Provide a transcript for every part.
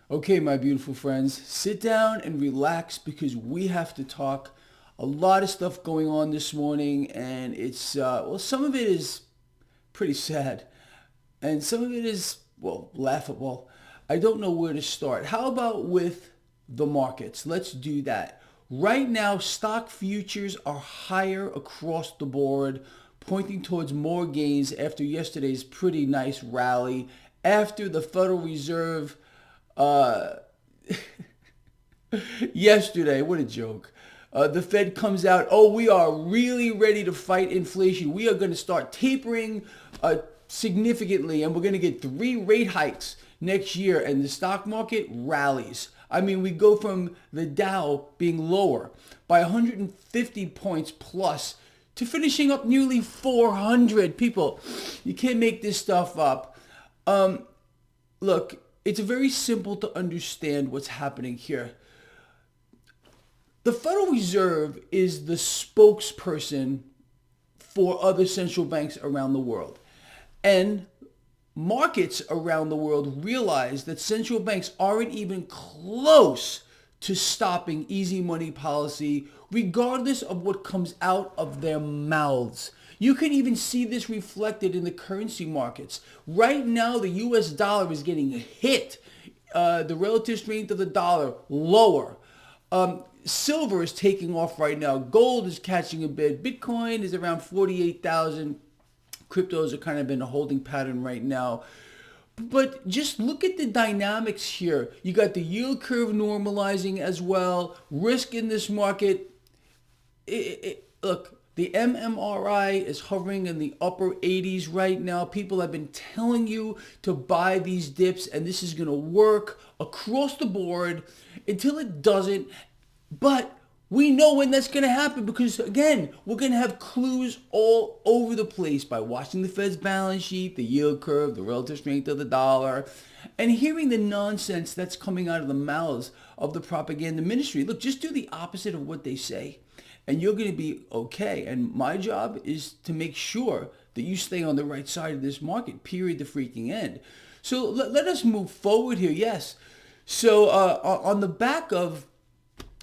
Okay, my beautiful friends, sit down and relax because we have to talk. A lot of stuff going on this morning, and well, some of it is pretty sad, and some of it is, well, laughable. I don't know where to start. How about with the markets? Let's do that. Right now, stock futures are higher across the board, pointing towards more gains after yesterday's pretty nice rally. After the Federal Reserve uh, yesterday, what a joke. The Fed comes out, oh, we are really ready to fight inflation. We are going to start tapering significantly, and we're going to get 3 rate hikes next year, and the stock market rallies. I mean, we go from the Dow being lower by 150 points plus to finishing up nearly 400. People, you can't make this stuff up. Look, it's very simple to understand what's happening here. The Federal Reserve is the spokesperson for other central banks around the world. And markets around the world realize that central banks aren't even close to stopping easy money policy, regardless of what comes out of their mouths. You can even see this reflected in the currency markets. Right now, the US dollar is getting hit. The relative strength of the dollar lower. Silver is taking off right now. Gold is catching a bit. Bitcoin is around 48,000. Cryptos are kind of in a holding pattern right now. But just look at the dynamics here. You got the yield curve normalizing as well. Risk in this market. Look, the MMRI is hovering in the upper 80s right now. People have been telling you to buy these dips, and this is going to work across the board until it doesn't. But we know when that's going to happen because, again, we're going to have clues all over the place by watching the Fed's balance sheet, the yield curve, the relative strength of the dollar, and hearing the nonsense that's coming out of the mouths of the propaganda ministry. Look, just do the opposite of what they say, and you're going to be okay. And my job is to make sure that you stay on the right side of this market, period, the freaking end. So let us move forward here, yes. So on the back of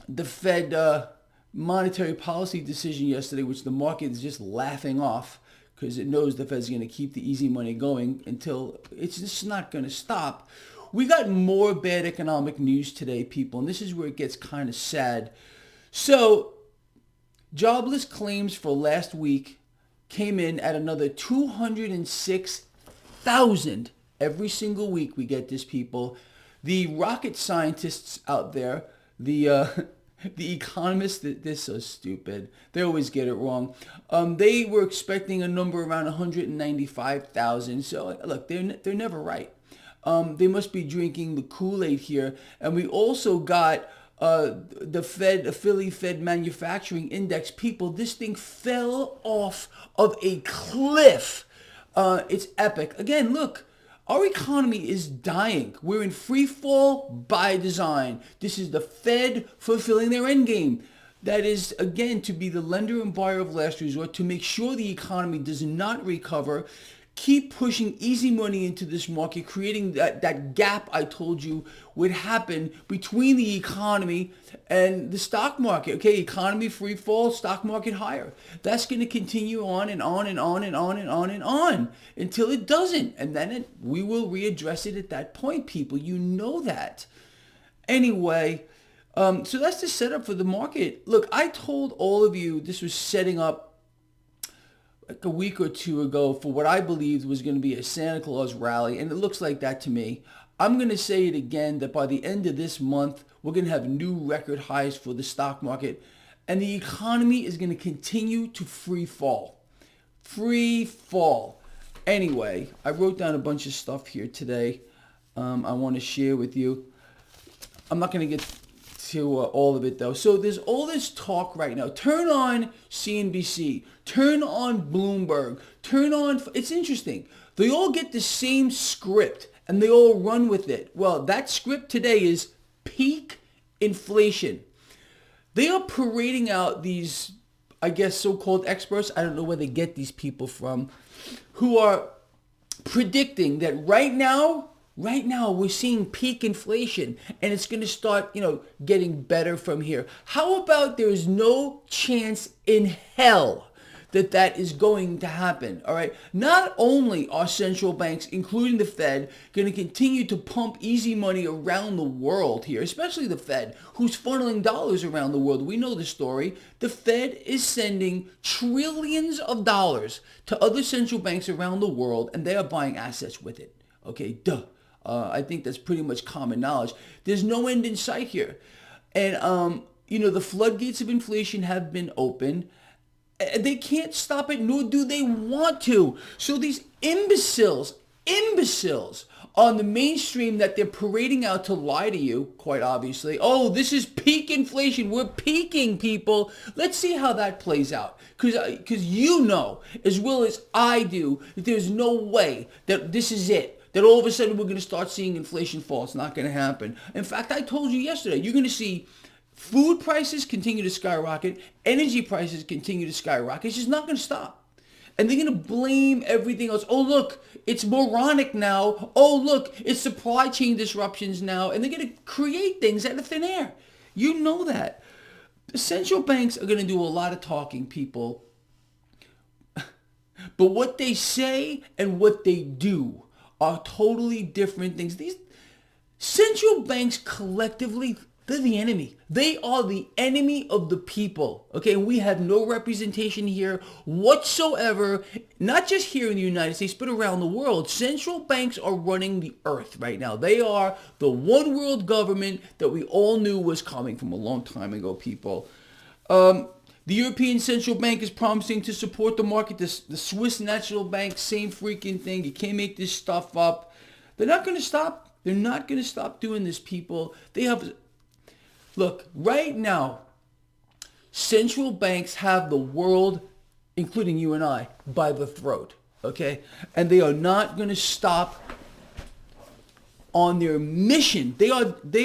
the Fed monetary policy decision yesterday, which the market is just laughing off because it knows the Fed's going to keep the easy money going until it's just not going to stop. We got more bad economic news today, people, and this is where it gets kind of sad. So, jobless claims for last week came in at another 206,000 every single week. We get this, people. The rocket scientists out there, the economists, they're so stupid. They always get it wrong. They were expecting a number around 195,000. So look, they're never right. They must be drinking the Kool-Aid here. And we also got the Philly Fed Manufacturing Index. People, this thing fell off of a cliff. It's epic. Again, look. Our economy is dying. We're in free fall by design. This is the Fed fulfilling their end game. That is, again, to be the lender and buyer of last resort, to make sure the economy does not recover. Keep pushing easy money into this market, creating that gap I told you would happen between the economy and the stock market. Okay, economy free fall, stock market higher. That's going to continue on and on and on and on and on and on until it doesn't. And then we will readdress it at that point, people. You know that. Anyway, so that's the setup for the market. Look, I told all of you this was setting up like a week or two ago for what I believed was going to be a Santa Claus rally, and it looks like that to me. I'm going to say it again that by the end of this month, we're going to have new record highs for the stock market, and the economy is going to continue to free fall. Free fall. Anyway, I wrote down a bunch of stuff here today I want to share with you. I'm not going to get to all of it though. So there's all this talk right now. Turn on CNBC. Turn on Bloomberg. Turn on... It's interesting. They all get the same script and they all run with it. Well, that script today is peak inflation. They are parading out these, I guess, so-called experts. I don't know where they get these people from, who are predicting that right now Right now, we're seeing peak inflation, and it's going to start, getting better from here. How about there is no chance in hell that that is going to happen? All right. Not only are central banks, including the Fed, going to continue to pump easy money around the world here, especially the Fed, who's funneling dollars around the world. We know the story. The Fed is sending trillions of dollars to other central banks around the world, and they are buying assets with it. Okay, duh. I think that's pretty much common knowledge. There's no end in sight here. And, the floodgates of inflation have been opened. They can't stop it, nor do they want to. So these imbeciles on the mainstream that they're parading out to lie to you, quite obviously. Oh, this is peak inflation. We're peaking, people. Let's see how that plays out. Because you know, as well as I do, that there's no way that this is it. That all of a sudden we're going to start seeing inflation fall. It's not going to happen. In fact, I told you yesterday, you're going to see food prices continue to skyrocket, energy prices continue to skyrocket. It's just not going to stop. And they're going to blame everything else. Oh, look, it's moronic now. Oh, look, it's supply chain disruptions now. And they're going to create things out of thin air. You know that. The central banks are going to do a lot of talking, people. But what they say and what they do are totally different things. These central banks collectively, they're the enemy. They are the enemy of the people. Okay, we have no representation here whatsoever, not just here in the United States, but around the world. Central banks are running the earth right now. They are the one world government that we all knew was coming from a long time ago, people. The European Central Bank is promising to support the market. The Swiss National Bank, same freaking thing. You can't make this stuff up. They're not going to stop. They're not going to stop doing this, people. Look, right now, central banks have the world, including you and I, by the throat. Okay? And they are not going to stop on their mission. They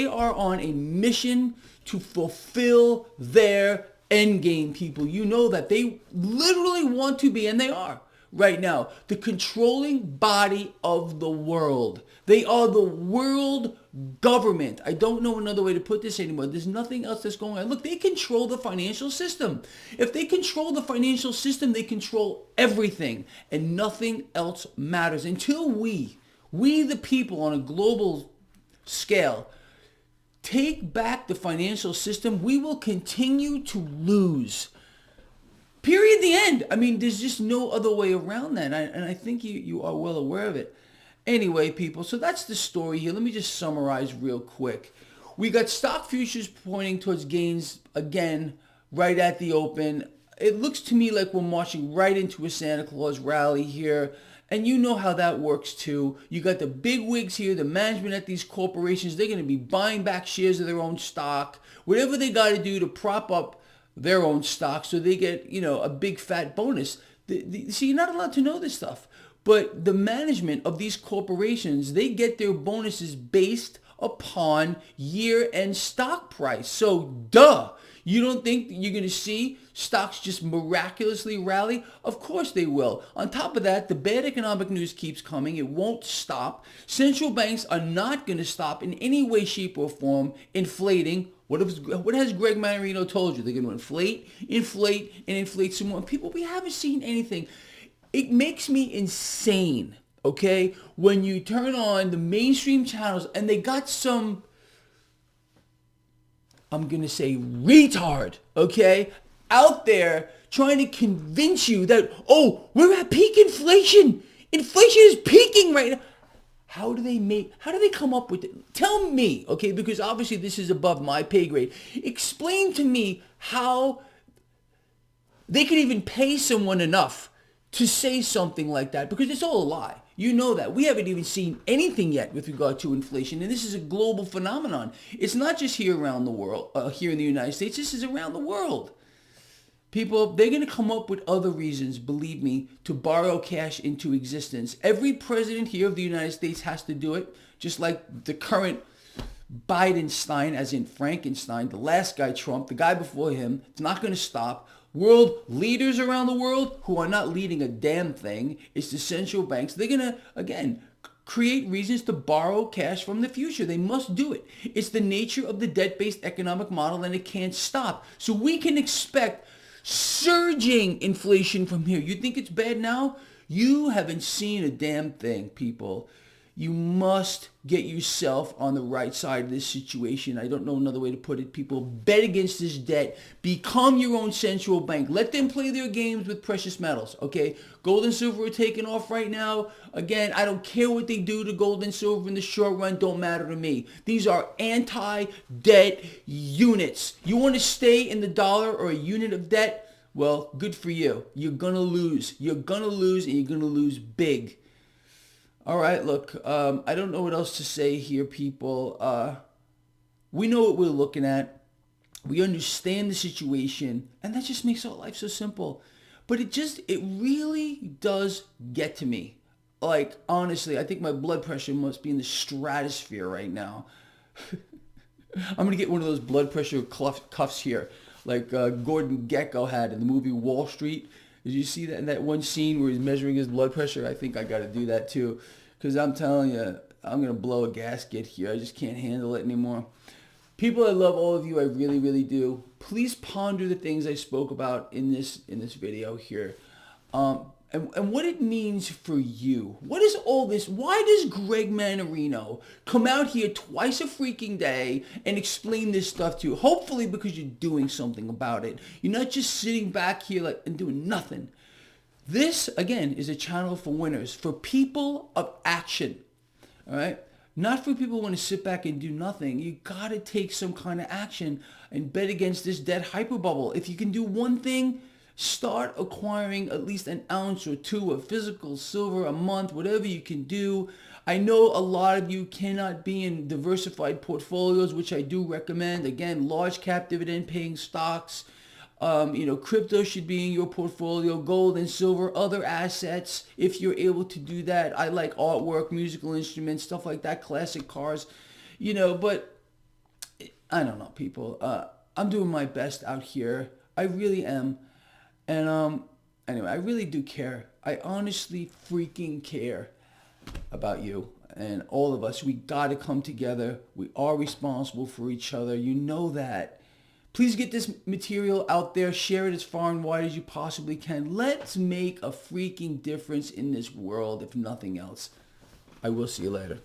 are on a mission to fulfill their end game, people. You know that they literally want to be, and they are right now, the controlling body of the world. They are the world government. I don't know another way to put this anymore. There's nothing else that's going on. Look, they control the financial system. If they control the financial system, they control everything, and nothing else matters. Until we the people on a global scale, take back the financial system, we will continue to lose. Period. The end. I mean, there's just no other way around that. And I think you are well aware of it. Anyway, people, so that's the story here. Let me just summarize real quick. We got stock futures pointing towards gains again right at the open. It looks to me like we're marching right into a Santa Claus rally here. And you know how that works too. You got the big wigs here, the management at these corporations. They're going to be buying back shares of their own stock, whatever they got to do to prop up their own stock so they get, a big fat bonus. See, you're not allowed to know this stuff. But the management of these corporations, they get their bonuses based upon year-end stock price. So, duh. You don't think that you're going to see stocks just miraculously rally? Of course they will. On top of that, the bad economic news keeps coming. It won't stop. Central banks are not going to stop in any way, shape, or form inflating. What has Greg Mannarino told you? They're going to inflate, and inflate some more. People, we haven't seen anything. It makes me insane, okay, when you turn on the mainstream channels and they got some, I'm going to say retard, okay, out there trying to convince you that, oh, we're at peak inflation. Inflation is peaking right now. How do they come up with it? Tell me, okay, because obviously this is above my pay grade. Explain to me how they can even pay someone enough to say something like that, because it's all a lie. You know that. We haven't even seen anything yet with regard to inflation, and this is a global phenomenon. It's not just here around the world, here in the United States. This is around the world. People, they're going to come up with other reasons, believe me, to borrow cash into existence. Every president here of the United States has to do it, just like the current Bidenstein, as in Frankenstein, the last guy, Trump, the guy before him. It's not going to stop. World leaders around the world who are not leading a damn thing. It's the central banks. They're going to, again, create reasons to borrow cash from the future. They must do it. It's the nature of the debt-based economic model, and it can't stop. So we can expect surging inflation from here. You think it's bad now? You haven't seen a damn thing, people. You must get yourself on the right side of this situation. I don't know another way to put it. People, bet against this debt. Become your own central bank. Let them play their games with precious metals, okay? Gold and silver are taking off right now. Again, I don't care what they do to gold and silver in the short run. Don't matter to me. These are anti-debt units. You want to stay in the dollar or a unit of debt? Well, good for you. You're going to lose. You're going to lose, and you're going to lose big. All right, look, I don't know what else to say here, people. We know what we're looking at. We understand the situation, and that just makes our life so simple. But it really does get to me. Like, honestly, I think my blood pressure must be in the stratosphere right now. I'm going to get one of those blood pressure cuffs here, like Gordon Gekko had in the movie Wall Street. Did you see that in that one scene where he's measuring his blood pressure? I think I got to do that too. Because I'm telling you, I'm going to blow a gasket here. I just can't handle it anymore. People, I love all of you. I really, really do. Please ponder the things I spoke about in this video here. And what it means for you. What is all this? Why does Greg Mannarino come out here twice a freaking day and explain this stuff to you? Hopefully because you're doing something about it. You're not just sitting back here and doing nothing. This, again, is a channel for winners, for people of action, all right? Not for people who want to sit back and do nothing. You got to take some kind of action and bet against this debt hyperbubble. If you can do one thing, start acquiring at least an ounce or two of physical silver a month, whatever you can do. I know a lot of you cannot be in diversified portfolios, which I do recommend. Again, large cap dividend paying stocks. Crypto should be in your portfolio, gold and silver, other assets, if you're able to do that. I like artwork, musical instruments, stuff like that, classic cars, but I don't know, people. I'm doing my best out here. I really am. And anyway, I really do care. I honestly freaking care about you and all of us. We got to come together. We are responsible for each other. You know that. Please get this material out there. Share it as far and wide as you possibly can. Let's make a freaking difference in this world, if nothing else. I will see you later.